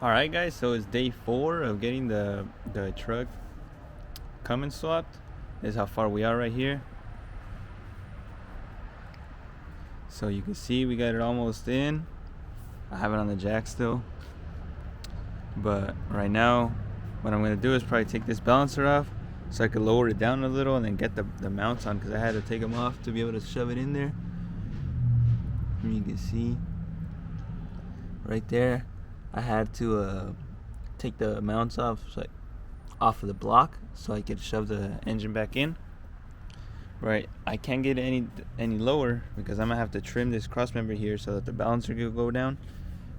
Alright guys, so it's day 4 of getting the truck Cummins swapped. This is how far we are right here. So you can see we got it almost in. I have it on the jack still. But right now, what I'm going to do is probably take this balancer off so I could lower it down a little and then get the mounts on, because I had to take them off to be able to shove it in there. And you can see right there, I had to take the mounts off off of the block so I could shove the engine back in. Right, I can't get any lower because I'm gonna have to trim this cross member here so that the balancer could go down.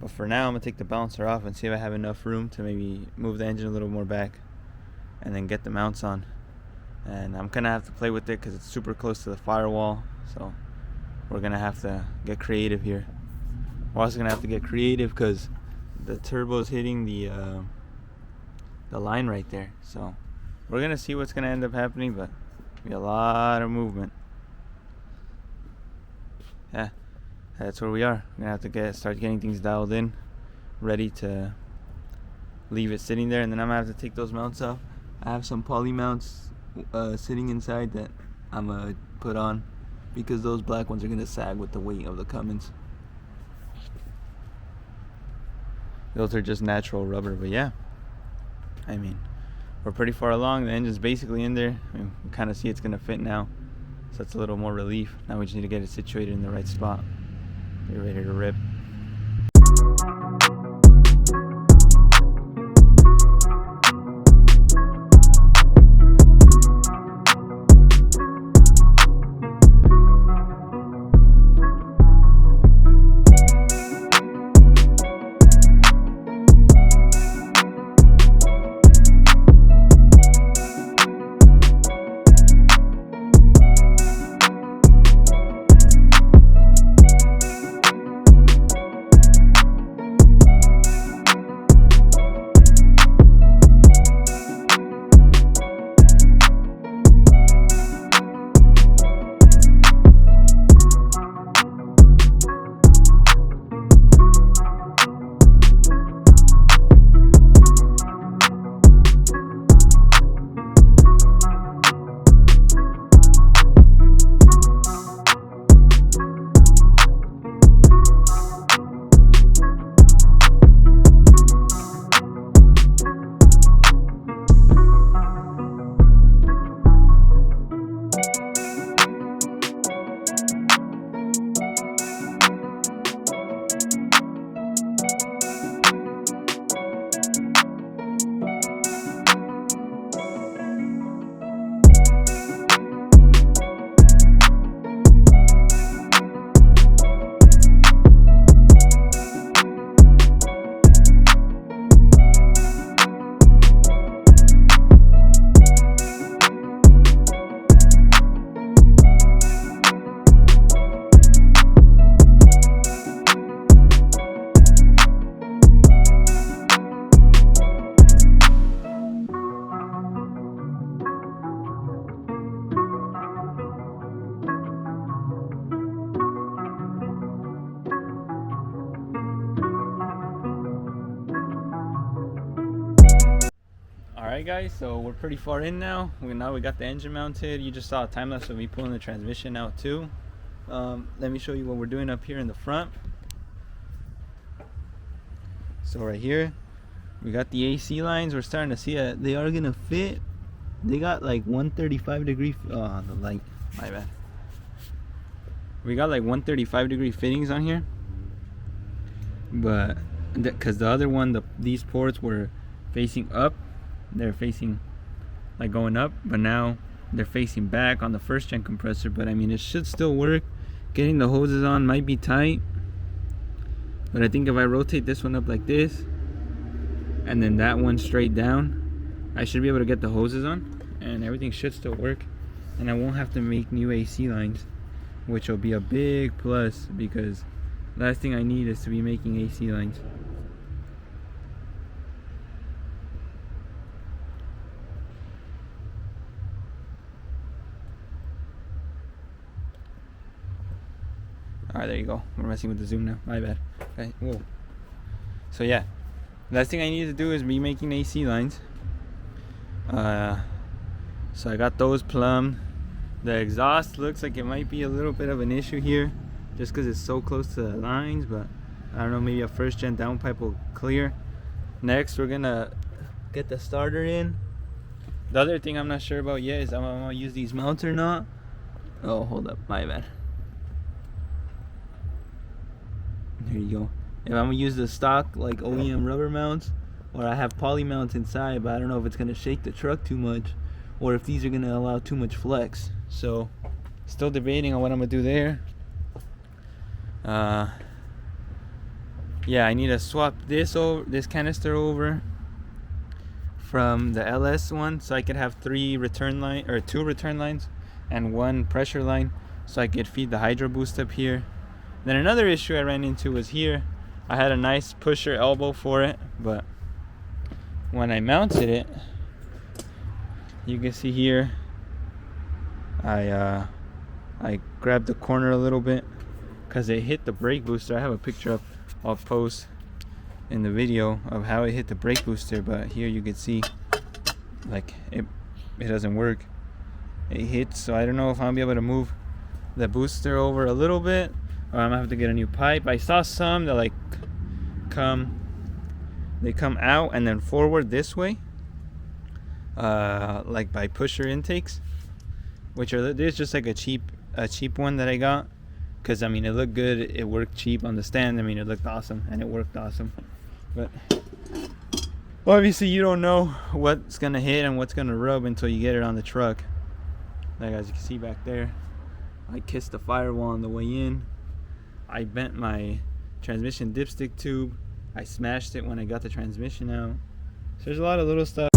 But for now, I'm gonna take the balancer off and see if I have enough room to maybe move the engine a little more back and then get the mounts on. And I'm gonna have to play with it because it's super close to the firewall, so we're gonna have to get creative here. We're also gonna have to get creative because the turbo is hitting the line right there. So we're gonna see what's gonna end up happening, but be a lot of movement. Yeah, that's where we are. We're gonna have to start getting things dialed in, ready to leave it sitting there, and then I'm gonna have to take those mounts off. I have some poly mounts sitting inside that I'm gonna put on because those black ones are gonna sag with the weight of the Cummins. Those are just natural rubber, but yeah, I mean, we're pretty far along. The engine's basically in there. I mean, we kind of see it's gonna fit now, so it's a little more relief. Now we just need to get it situated in the right spot. Get ready to rip. Alright guys, so we're pretty far in now. We got the engine mounted. You just saw a time lapse of me pulling the transmission out too. Let me show you what we're doing up here in the front. So right here, we got the AC lines. We're starting to see they are gonna fit. They got like 135 degree. Oh, the light. My bad. We got like 135 degree fittings on here, but because the other one, these ports were facing up. They're facing like going up, but now they're facing back on the first gen compressor. But I mean, it should still work. Getting the hoses on might be tight, but I think if I rotate this one up like this and then that one straight down, I should be able to get the hoses on and everything should still work, and I won't have to make new AC lines, which will be a big plus because last thing I need is to be making AC lines. Alright, there you go. We're messing with the zoom now. My bad. Okay, whoa. So yeah, Last thing I need to do is be making AC lines. So I got those plumbed. The exhaust looks like it might be a little bit of an issue here, just because it's so close to the lines, but I don't know, maybe a first gen downpipe will clear. Next, we're gonna get the starter in. The other thing I'm not sure about yet is I'm gonna use these mounts or not. Oh, hold up, my bad. There you go. If I'm gonna use the stock like OEM rubber mounts, or I have poly mounts inside, but I don't know if it's gonna shake the truck too much, or if these are gonna allow too much flex. So, still debating on what I'm gonna do there. Yeah, I need to swap this canister over from the LS one, so I could have 2 return lines and 1 pressure line, so I could feed the hydro boost up here. Then another issue I ran into was here. I had a nice pusher elbow for it, but when I mounted it, you can see here, I grabbed the corner a little bit because it hit the brake booster. I have a picture up I'll post in the video of how it hit the brake booster, but here you can see like it doesn't work. It hits, so I don't know if I'll be able to move the booster over a little bit, or I'm gonna have to get a new pipe. I saw some that come out and then forward this way, like by pusher intakes, which are, there's just like a cheap one that I got, because I mean it looked good, it worked cheap on the stand. I mean it looked awesome and it worked awesome, but obviously you don't know what's gonna hit and what's gonna rub until you get it on the truck. Like as you can see back there, I kissed the firewall on the way in. I bent my transmission dipstick tube. I smashed it when I got the transmission out. So there's a lot of little stuff.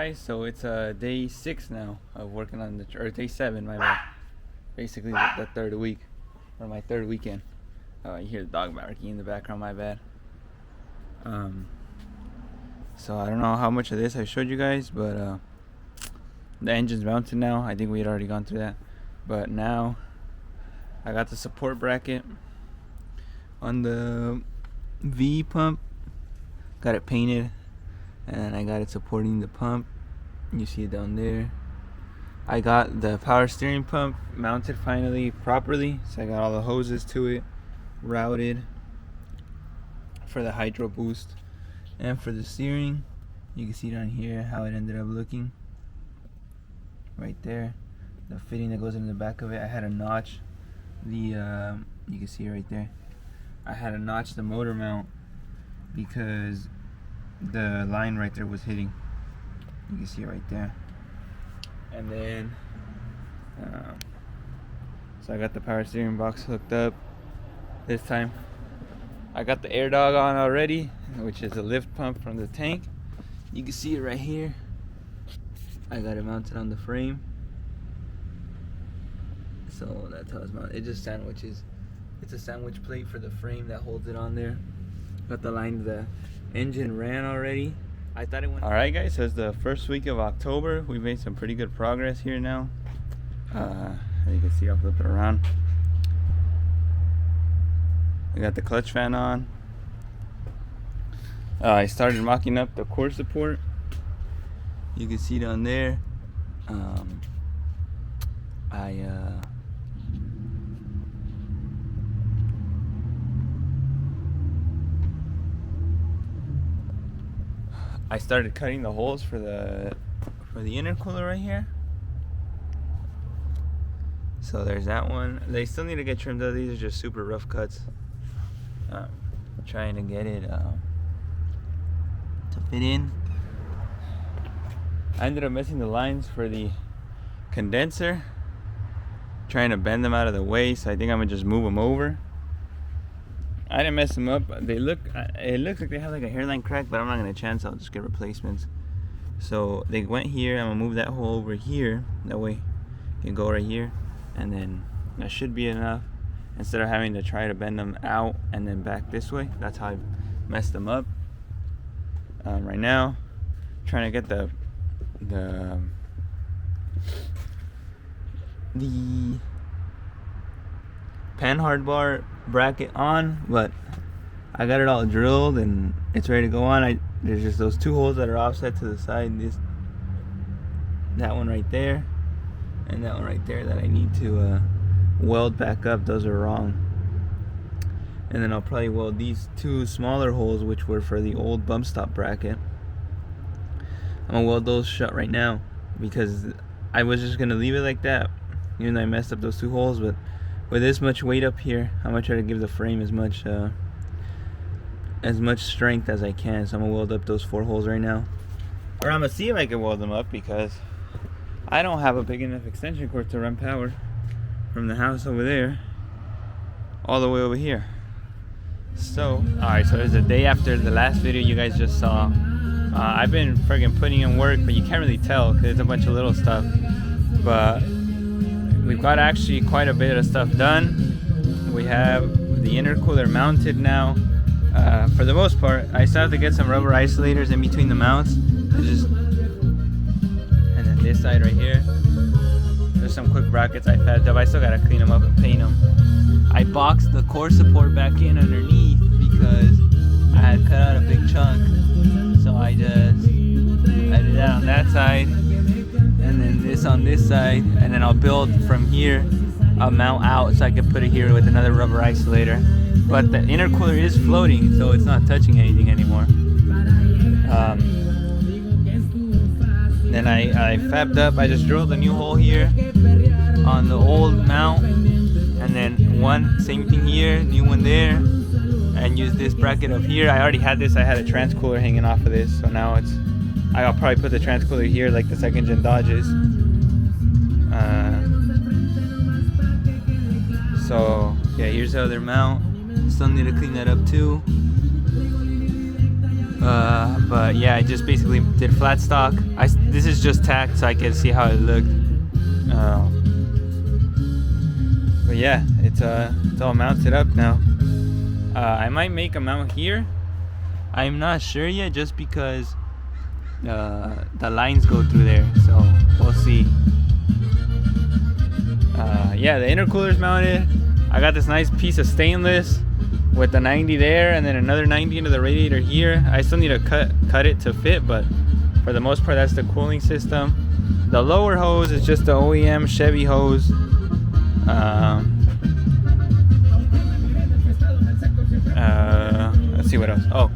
guys, so it's day 6 now of working on or day 7, my bad. Basically the third week, or my third weekend. You hear the dog barking in the background, my bad. So I don't know how much of this I showed you guys, but the engine's mounted now. I think we had already gone through that, but now I got the support bracket on the V pump, got it painted, and I got it supporting the pump. You see it down there. I got the power steering pump mounted finally properly, so I got all the hoses to it routed for the hydro boost. And for the steering, you can see down here how it ended up looking right there. The fitting that goes in the back of it, I had a notch you can see right there, I had to notch the motor mount because the line right there was hitting. You can see it right there. And then so I got the power steering box hooked up this time. I got the air dog on already, which is a lift pump from the tank. You can see it right here. I got it mounted on the frame, so that's how it's mounted. It just sandwiches. It's a sandwich plate for the frame that holds it on there. Got the line the engine ran already. I thought it went. All right, guys. So it's the first week of October. We made some pretty good progress here now. You can see, I'll flip it around. I got the clutch fan on. I started mocking up the core support. You can see down there. I started cutting the holes for the intercooler right here. So there's that one. They still need to get trimmed though. These are just super rough cuts. Trying to get it to fit in. I ended up missing the lines for the condenser, trying to bend them out of the way, so I think I'm gonna just move them over. I didn't mess them up. It looks like they have like a hairline crack, but I'm not gonna chance. I'll just get replacements. So they went here. I'm gonna move that hole over here. That way you can go right here, and then that should be enough. Instead of having to try to bend them out and then back this way. That's how I messed them up. Right now, trying to get the panhard bar bracket on, but I got it all drilled and it's ready to go on. There's just those 2 holes that are offset to the side. That one right there, and that one right there that I need to weld back up. Those are wrong. And then I'll probably weld these 2 smaller holes, which were for the old bump stop bracket. I'm gonna weld those shut right now because I was just gonna leave it like that, even though I messed up those 2 holes. But with this much weight up here, I'm gonna try to give the frame as much strength as I can. So I'm gonna weld up those 4 holes right now, or I'm gonna see if I can weld them up, because I don't have a big enough extension cord to run power from the house over there all the way over here. So alright, so it's the day after the last video you guys just saw. I've been friggin' putting in work, but you can't really tell because it's a bunch of little stuff. But we've got actually quite a bit of stuff done. We have the intercooler mounted now. For the most part, I still have to get some rubber isolators in between the mounts. And then this side right here, there's some quick brackets I fabbed up. I still gotta clean them up and paint them. I boxed the core support back in underneath because I had cut out a big chunk. So I did that on that side, and then this on this side, and then I'll build from here a mount out so I can put it here with another rubber isolator. But the intercooler is floating, so it's not touching anything anymore. Then I fabbed up. I just drilled a new hole here on the old mount, and then same thing here, new one there, and use this bracket up here. I already had this. I had a transcooler hanging off of this, so now I'll probably put the transcooler here like the second gen Dodges. So yeah, here's the other mount. Still need to clean that up too. But yeah, I just basically did flat stock. This is just tacked so I can see how it looked. But yeah, it's all mounted up now. I might make a mount here. I'm not sure yet, just because the lines go through there, so we'll see. Yeah, the intercooler's mounted. I got this nice piece of stainless with the 90 there, and then another 90 into the radiator here. I still need to cut it to fit, but for the most part, that's the cooling system. The lower hose is just the OEM Chevy hose. Let's see what else. Oh,